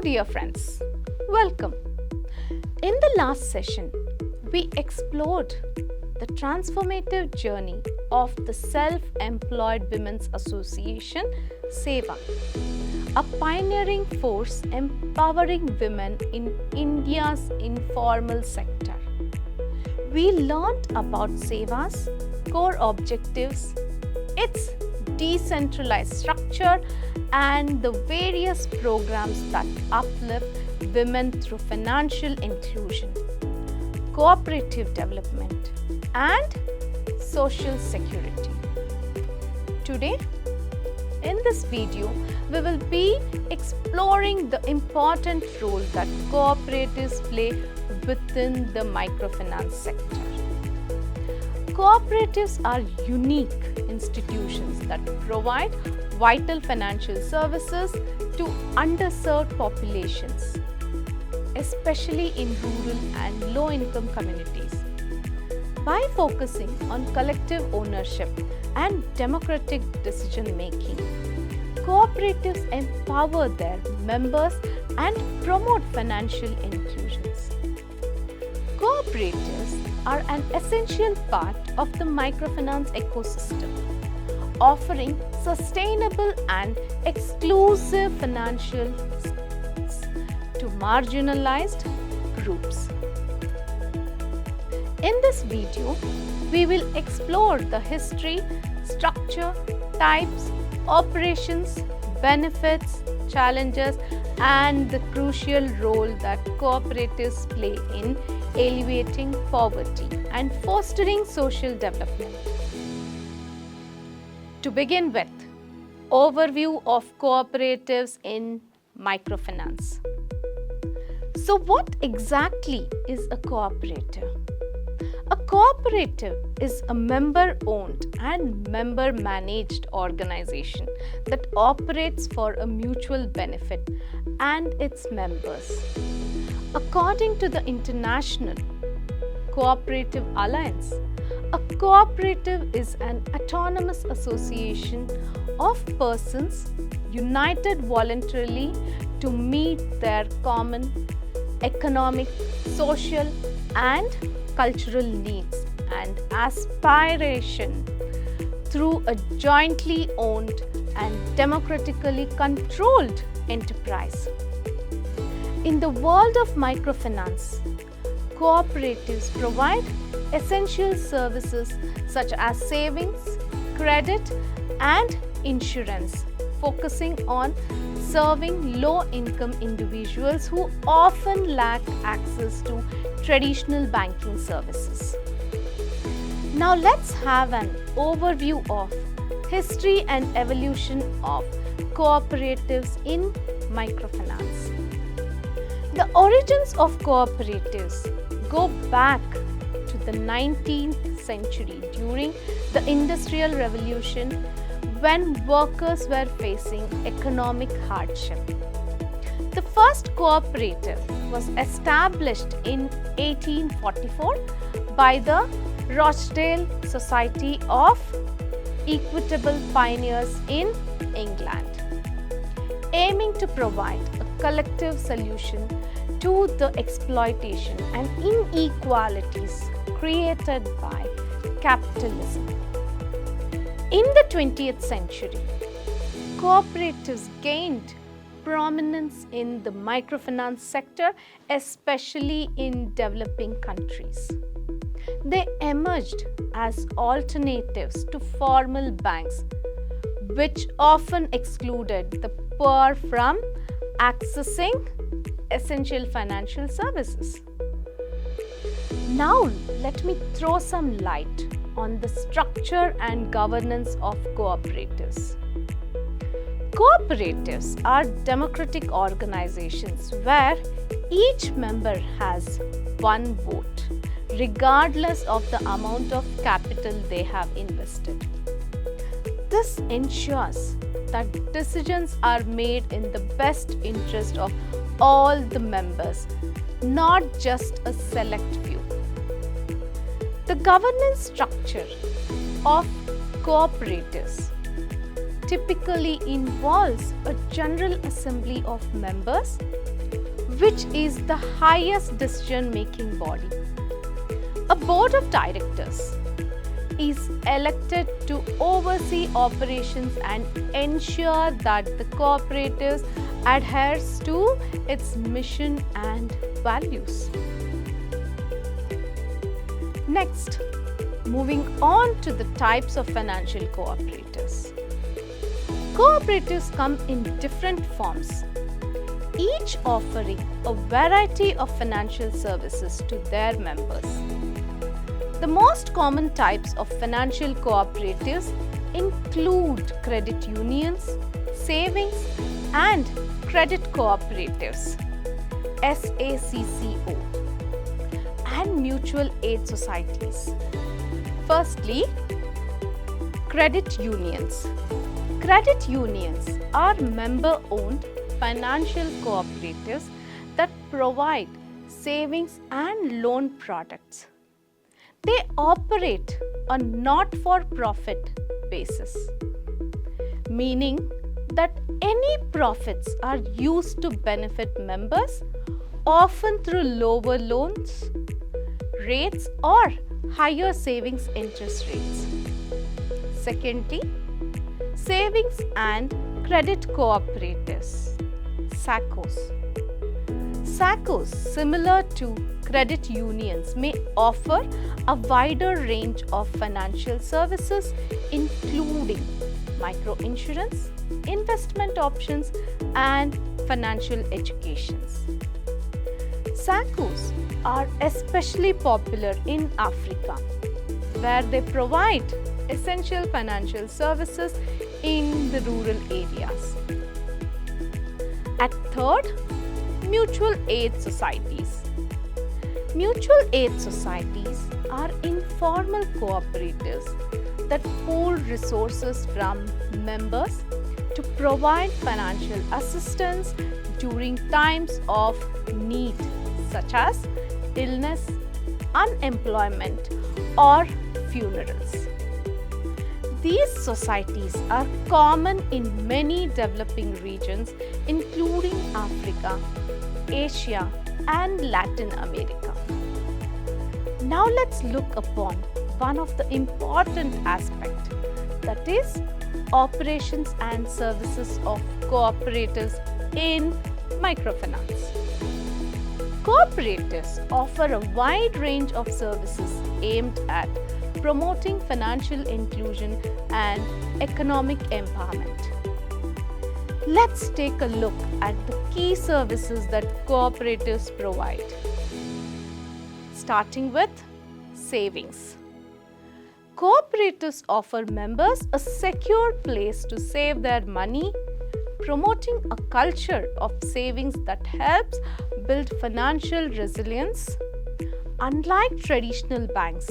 dear friends, welcome. In the last session, we explored the transformative journey of the Self-Employed Women's Association, SEWA, a pioneering force empowering women in India's informal sector. We learned about SEWA's core objectives, its decentralized structure, and the various programs that uplift women through financial inclusion, cooperative development, and social security. Today, in this video, we will be exploring the important role that cooperatives play within the microfinance sector. Cooperatives are unique institutions that provide vital financial services to underserved populations, especially in rural and low-income communities. By focusing on collective ownership and democratic decision-making, cooperatives empower their members and promote financial inclusions. Cooperatives are an essential part of the microfinance ecosystem, offering sustainable and exclusive financial services to marginalized groups. In this video, we will explore the history, structure, types, operations, benefits, challenges, and the crucial role that cooperatives play in alleviating poverty and fostering social development. To begin with, overview of cooperatives in microfinance. So what exactly is a cooperative? A cooperative is a member-owned and member-managed organization that operates for a mutual benefit and its members. According to the International Cooperative Alliance, a cooperative is an autonomous association of persons united voluntarily to meet their common economic, social, and cultural needs and aspiration through a jointly owned and democratically controlled enterprise. In the world of microfinance, cooperatives provide essential services such as savings, credit, and insurance, focusing on serving low-income individuals who often lack access to traditional banking services. Now let's have an overview of history and evolution of cooperatives in microfinance. The origins of cooperatives go back to the 19th century during the Industrial Revolution when workers were facing economic hardship. The first cooperative was established in 1844 by the Rochdale Society of Equitable Pioneers in England, aiming to provide a collective solution to the exploitation and inequalities created by capitalism. In the 20th century, cooperatives gained prominence in the microfinance sector, especially in developing countries. They emerged as alternatives to formal banks, which often excluded the poor from accessing essential financial services. Now, let me throw some light on the structure and governance of cooperatives. Cooperatives are democratic organizations where each member has one vote, regardless of the amount of capital they have invested. This ensures that decisions are made in the best interest of all the members, not just a select few. The governance structure of cooperatives typically involves a general assembly of members which is the highest decision-making body. A board of directors is elected to oversee operations and ensure that the cooperatives adheres to its mission and values. Next, moving on to the types of financial cooperatives. Cooperatives come in different forms, each offering a variety of financial services to their members. The most common types of financial cooperatives include credit unions, savings and credit cooperatives (SACCO) and mutual aid societies. Firstly, credit unions. Credit unions are member-owned financial cooperatives that provide savings and loan products. They operate on not-for-profit basis, meaning that any profits are used to benefit members, often through lower loans, rates or higher savings interest rates. Secondly, savings and credit cooperatives, SACCOs. SACCOs, similar to credit unions, may offer a wider range of financial services including microinsurance, investment options and financial educations. SACCOs are especially popular in Africa, where they provide essential financial services in the rural areas. At third, mutual aid societies. Mutual aid societies are informal cooperatives that pool resources from members to provide financial assistance during times of need, such as illness, unemployment, or funerals. These societies are common in many developing regions, including Africa, Asia, and Latin America. Now let's look upon one of the important aspects, that is operations and services of cooperatives in microfinance. Cooperatives offer a wide range of services aimed at promoting financial inclusion and economic empowerment. Let's take a look at the key services that cooperatives provide. Starting with savings. Cooperatives offer members a secure place to save their money, promoting a culture of savings that helps build financial resilience. Unlike traditional banks,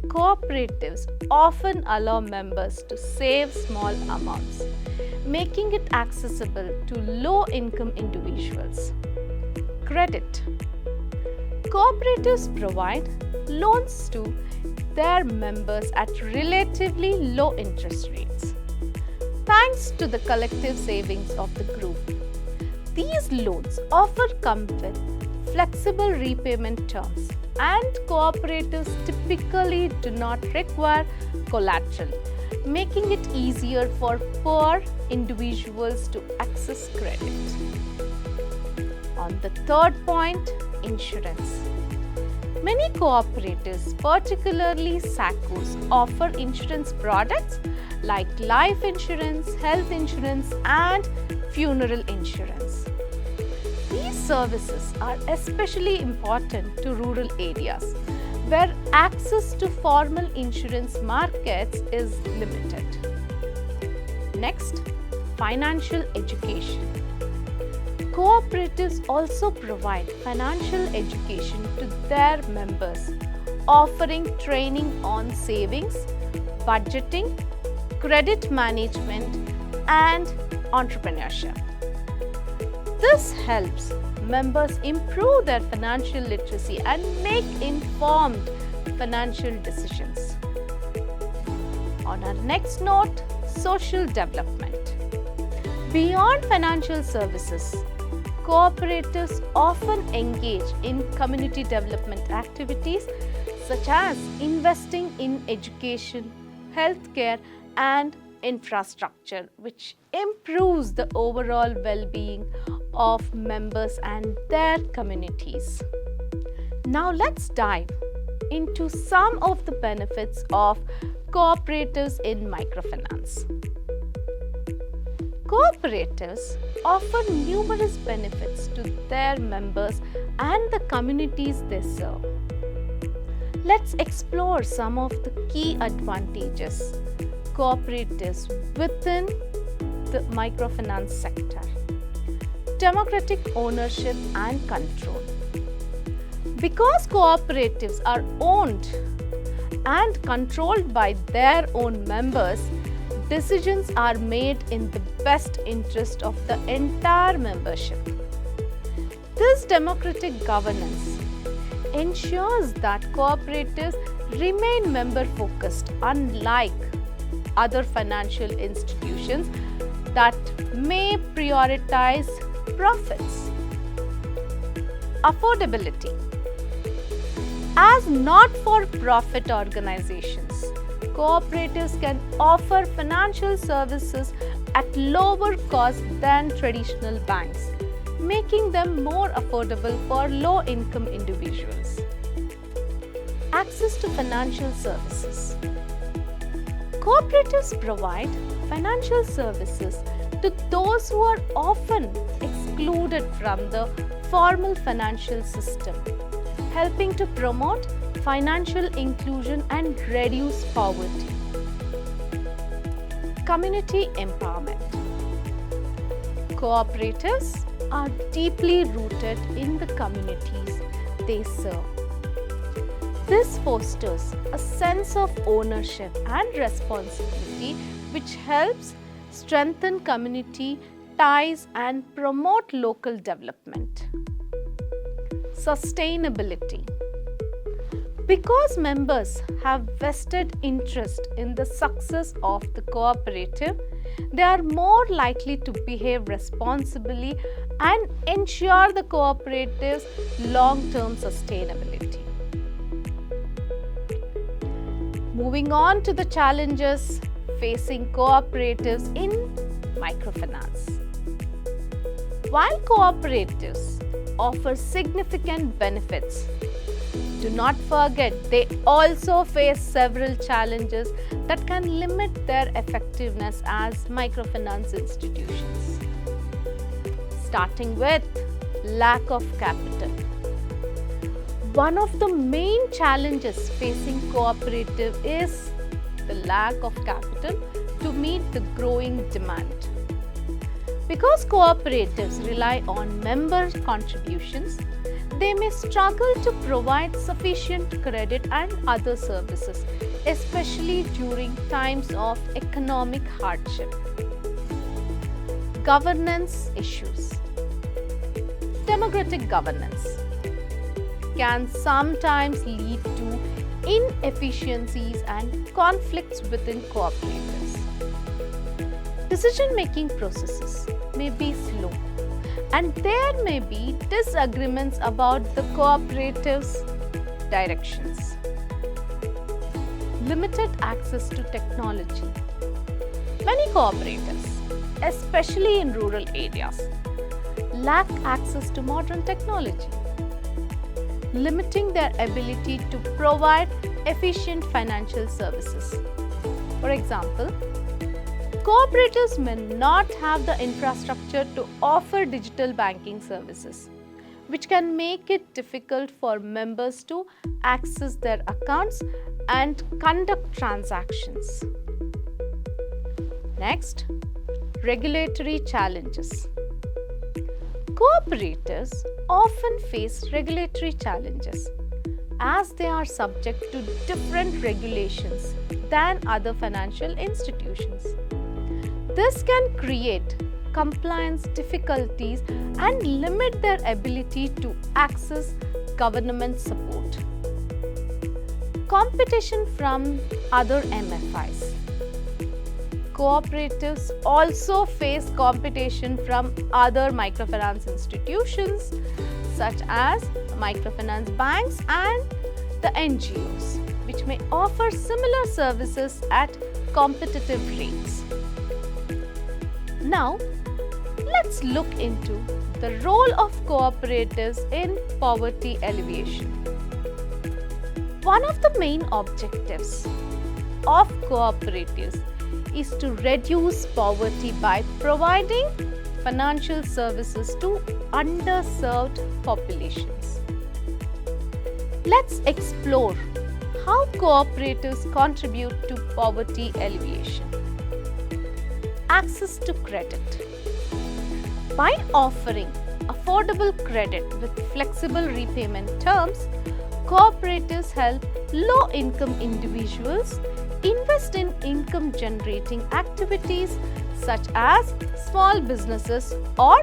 cooperatives often allow members to save small amounts, making it accessible to low-income individuals. Credit. Cooperatives provide loans to their members at relatively low interest rates, thanks to the collective savings of the group. These loans often come with flexible repayment terms, and cooperatives typically do not require collateral, making it easier for poor individuals to access credit. On the third point, insurance. Many cooperatives, particularly SACCOs, offer insurance products like life insurance, health insurance, and funeral insurance. These services are especially important to rural areas where access to formal insurance markets is limited. Next, financial education. Cooperatives also provide financial education to their members, offering training on savings, budgeting, credit management, and entrepreneurship. This helps members improve their financial literacy and make informed financial decisions. On our next note, social development. Beyond financial services, cooperatives often engage in community development activities such as investing in education, healthcare, and infrastructure, which improves the overall well-being of members and their communities. Now let's dive into some of the benefits of cooperatives in microfinance. Cooperatives offer numerous benefits to their members and the communities they serve. Let's explore some of the key advantages cooperatives within the microfinance sector. Democratic ownership and control. Because cooperatives are owned and controlled by their own members, decisions are made in the best interest of the entire membership. This democratic governance ensures that cooperatives remain member-focused, unlike other financial institutions that may prioritize profits. Affordability. As not-for-profit organizations, cooperatives can offer financial services at lower cost than traditional banks, making them more affordable for low-income individuals. Access to financial services. Cooperatives provide financial services to those who are often excluded from the formal financial system, helping to promote financial inclusion and reduce poverty. Community empowerment. Cooperatives are deeply rooted in the communities they serve. This fosters a sense of ownership and responsibility, which helps strengthen community ties and promote local development. Sustainability. Because members have vested interest in the success of the cooperative, they are more likely to behave responsibly and ensure the cooperative's long-term sustainability. Moving on to the challenges facing cooperatives in microfinance. While cooperatives offer significant benefits, do not forget they also face several challenges that can limit their effectiveness as microfinance institutions. Starting with lack of capital. One of the main challenges facing cooperative is the lack of capital to meet the growing demand. Because cooperatives rely on member contributions, they may struggle to provide sufficient credit and other services, especially during times of economic hardship. Governance issues. Democratic governance can sometimes lead to inefficiencies and conflicts within cooperatives. Decision-making processes may be slow, and there may be disagreements about the cooperative's directions. Limited access to technology. Many cooperatives, especially in rural areas, lack access to modern technology, limiting their ability to provide efficient financial services. For example, cooperatives may not have the infrastructure to offer digital banking services, which can make it difficult for members to access their accounts and conduct transactions. Next, regulatory challenges. Cooperatives often face regulatory challenges as they are subject to different regulations than other financial institutions. This can create compliance difficulties and limit their ability to access government support. Competition from other MFIs. cooperatives also face competition from other microfinance institutions such as microfinance banks and the NGOs, which may offer similar services at competitive rates. Now, let's look into the role of cooperatives in poverty alleviation. One of the main objectives of cooperatives is to reduce poverty by providing financial services to underserved populations. Let's explore how cooperatives contribute to poverty alleviation. Access to credit. By offering affordable credit with flexible repayment terms, cooperatives help low-income individuals invest in income-generating activities such as small businesses or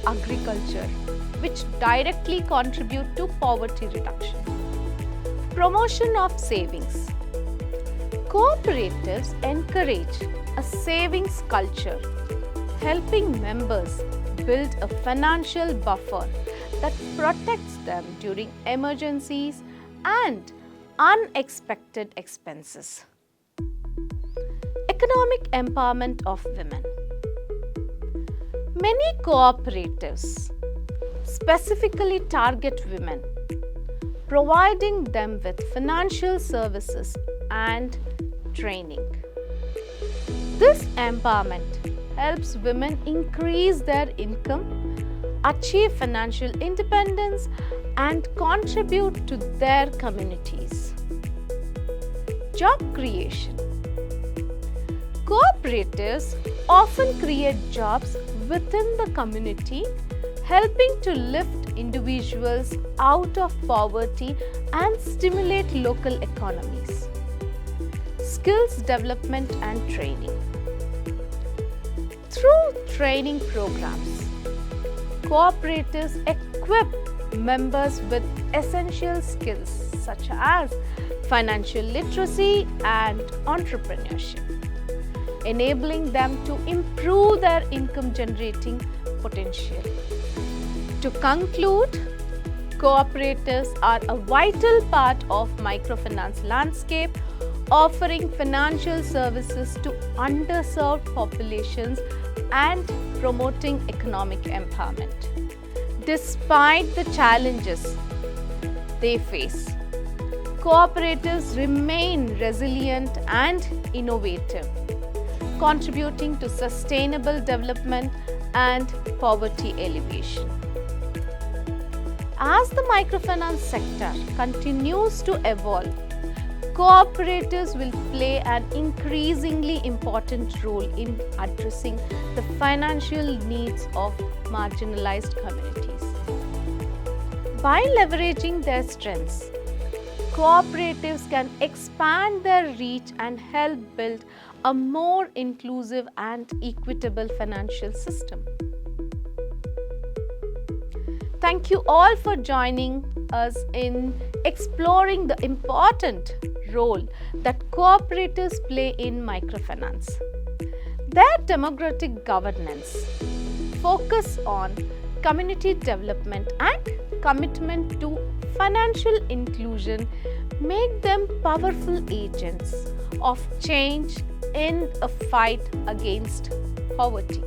agriculture, which directly contribute to poverty reduction. Promotion of savings. Cooperatives encourage a savings culture, helping members build a financial buffer that protects them during emergencies and unexpected expenses. Economic empowerment of women. Many cooperatives specifically target women, providing them with financial services and training. This empowerment helps women increase their income, achieve financial independence, and contribute to their communities. Job creation. Cooperatives often create jobs within the community, helping to lift individuals out of poverty and stimulate local economies. Skills development and training. Through training programs, cooperatives equip members with essential skills such as financial literacy and entrepreneurship, enabling them to improve their income-generating potential. To conclude, cooperatives are a vital part of microfinance landscape, offering financial services to underserved populations and promoting economic empowerment. Despite the challenges they face, cooperatives remain resilient and innovative, contributing to sustainable development and poverty alleviation. As the microfinance sector continues to evolve, cooperatives will play an increasingly important role in addressing the financial needs of marginalized communities. By leveraging their strengths, cooperatives can expand their reach and help build a more inclusive and equitable financial system. Thank you all for joining us in exploring the important role that cooperatives play in microfinance. Their democratic governance, focus on community development and commitment to financial inclusion make them powerful agents of change in a fight against poverty.